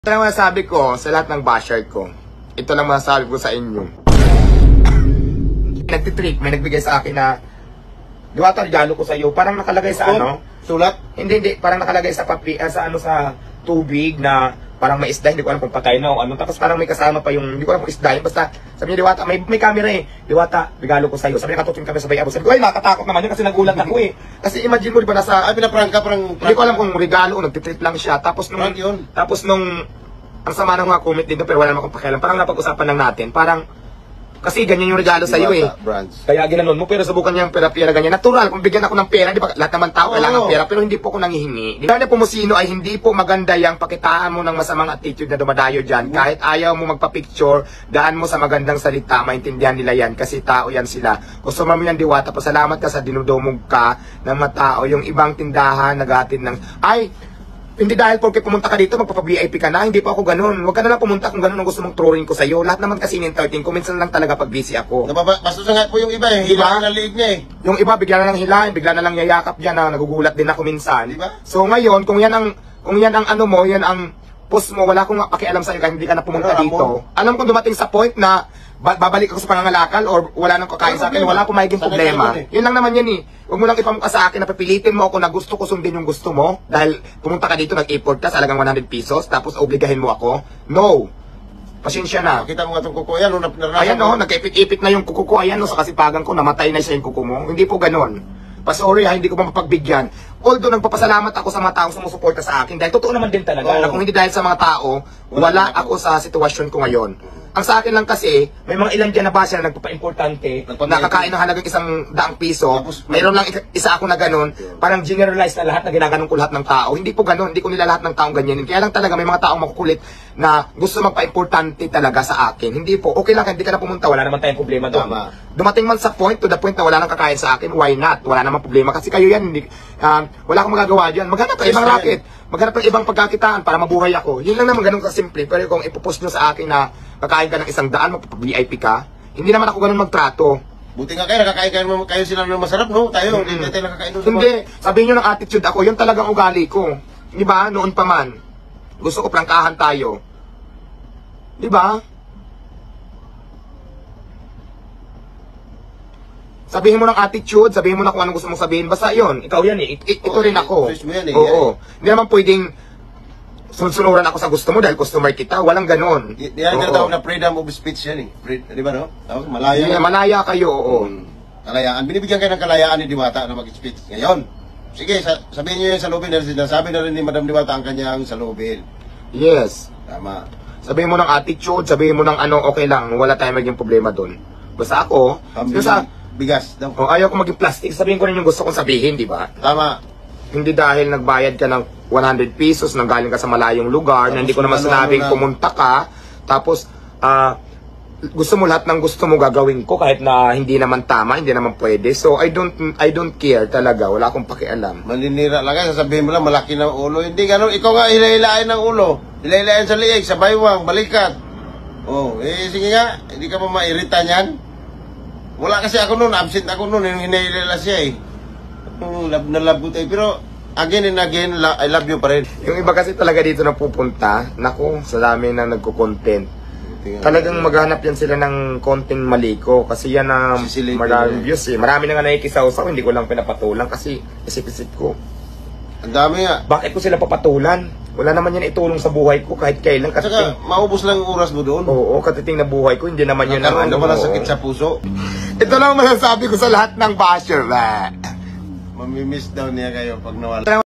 Ito lang masasabi ko sa lahat ng basher ko. Ito lang masasabi ko sa inyo. Nagtitrick, may nagbigay sa akin na Diwata, regalo ko sa iyo. Parang nakalagay sa ano? Sulat? Hindi. Parang nakalagay sa sa tubig na parang may isda. Hindi ko alam kung patay na o ano. Tapos parang may kasama pa yung, hindi ko alam kung isda yun. Basta sabi niya, Diwata, may camera eh. Diwata, regalo ko sa iyo. Sabi niya, katutin kami sa bayabo. Sabi ko, ay, nakatakot naman yun kasi nagulat ako eh. Kasi imagine mo, di ba, nasa... Ay, pinaprank ka, parang... Hindi ko alam kung regalo o nagtitreat lang siya. Tapos nung... Prank yun. Tapos nung... Ang sama ng mga comment dito pero wala naman akong pakialam. Parang napag-usapan lang natin. Parang... Kasi ganyan yung regalo sa iyo eh. Brands. Kaya ginanon mo pero subukan niya yung pera-pera ganyan. Natural, kung bigyan ako ng pera, di ba? Lahat naman tao kailangan ng pera pero hindi po ako nanghihingi. Di ba na pumusino ay hindi po maganda yung pakitaan mo ng masamang attitude na dumadayo dyan. Kahit ayaw mo magpa-picture, daan mo sa magandang salita, maintindihan nila yan kasi tao yan sila. Customer mo yan, Diwata, pasalamat ka sa dinudumog ka ng mga tao. Yung ibang tindahan naghatid ng, ay, hindi dahil porque pumunta ka dito, magpapa-VIP ka na. Hindi po ako ganun. Huwag ka na lang pumunta kung ganun ang gusto mong turuin ko sa'yo. Lahat naman kasi in-entertain ko. Minsan lang talaga pag busy ako. Bastos na nga po yung iba eh. Diba? Hilahin ang liig niya eh. Yung iba, bigla na lang hilahin, bigla na lang yayakap dyan na nagugulat din ako minsan. Diba? So ngayon, kung yan ang ano mo, yan ang post mo, wala akong pakialam sa'yo kahit hindi ka na pumunta dito. Alam kong dumating sa point na babalik ako sa pangangalakal or wala nang kakain sa akin, wala akong magiging problema. Yun lang naman yan eh. Huwag mo lang ipamukha sa akin na pipilitin mo ako na gusto ko sundin yung gusto mo dahil pumunta ka dito, nag-import ka sa halagang 100 pesos tapos obligahin mo ako. No! Pasensya na. Kita mo nga itong kuko yan. Ayan o, nagkaipit-ipit na yung kuko ko. Ayan o, sa kasipagan ko, namatay na siya yung kuko mo. Hindi po ganon. Sorry ha, hindi ko pa mapagbigyan. Although nagpapasalamat ako sa mga taong sumusuporta sa akin dahil totoo naman din talaga na kung hindi dahil sa mga tao, wala ako sa sitwasyon ko ngayon. Ang sa akin lang kasi, may mga ilan dyan na basa na nagpapa-importante, nakakain ng halagang 100 piso, mayroon lang isa ako na ganun, parang generalize na lahat na ginaganon ko lahat ng tao. Hindi po ganun, hindi ko nila lahat ng taong ganyanin. Kaya lang talaga may mga taong makukulit na gusto magpa-importante talaga sa akin. Hindi po, okay lang, hindi ka na pumunta, wala naman tayong problema doon. Dumating man sa point, to the point na wala nang kakain sa akin, why not? Wala naman problema kasi kayo yan, hindi, wala akong magagawa dyan. Maghanap ng ibang racket, maghanap ng ibang pagkakitaan para mabuhay ako. Yun lang naman ganun kasimple. Pero kung ipopost nyo sa akin na kakain ka ng 100, magpapa-VIP ka, hindi naman ako ganun magtrato. Buti nga kayo, nakakain kayo sila ng masarap, no? Tayo, hindi tayo nakakain doon. Hindi, sabihin nyo ng attitude ako, yun talagang ugali ko. Di ba? Noon pa man. Gusto ko prangkahan tayo. Di ba? Sabihin mo ng attitude, sabihin mo na kung anong gusto mong sabihin. Basta yun, ikaw yan eh. Ito rin ako. Oo. Hindi naman pwedeng sunsunuran ako sa gusto mo dahil customer kita. Walang ganon. Yan ang tawag na freedom of speech yan eh. Di ba no? Malaya. Malaya kayo, oo. Kalayaan. Binibigyan kayo ng kalayaan ni Diwata na mag-speech. Ngayon, sige, sabihin niyo yung salubin dahil sinasabi na rin ni Madam Diwata ang kanyang salubin. Yes. Tama. Sabihin mo ng attitude, sabihin mo ng ano, okay lang. Wala tayong maging problema doon. Basta ako, bigas daw. Kung ayaw ko maging plastic, sabihin ko rin yung gusto kong sabihin, di ba? Tama. Hindi dahil nagbayad ka ng 100 pesos, nang galing ka sa malayong lugar, na hindi ko naman sinabing pumunta ka, tapos, gusto mo lahat ng gusto mo gagawin ko kahit na hindi naman tama, hindi naman pwede. So, I don't care talaga. Wala akong pakialam. Maninira lang kayo, sasabihin mo lang malaki ng ulo. Hindi ganun, ikaw nga hilahilain ng ulo. Hilahilain sa liig, sa baywang, balikat. Sige nga, hindi ka pa mairita niyan. Wala kasi ako noon, absent ako noon, hinahilala siya eh. Love na love ko tayo. Pero, again and again, I love you pa rin. Yung iba kasi talaga dito na pupunta, naku, sa dami na nagko-content. Talagang maghanap yan sila ng konting maliko kasi yan na maraming views eh. Marami na nga nakikisaw-saw, hindi ko lang pinapatulan kasi isip-isip ko. Ang dami nga. Bakit ko sila papatulan? Wala naman yan itulong sa buhay ko kahit kailan. Saka maubos lang ang oras mo doon. Oo, katiting na buhay ko, hindi naman yun ang ano. Naman ang sakit sa puso. Ito lang masasabi ko sa lahat ng basher. Mamimiss daw niya kayo pag nawala.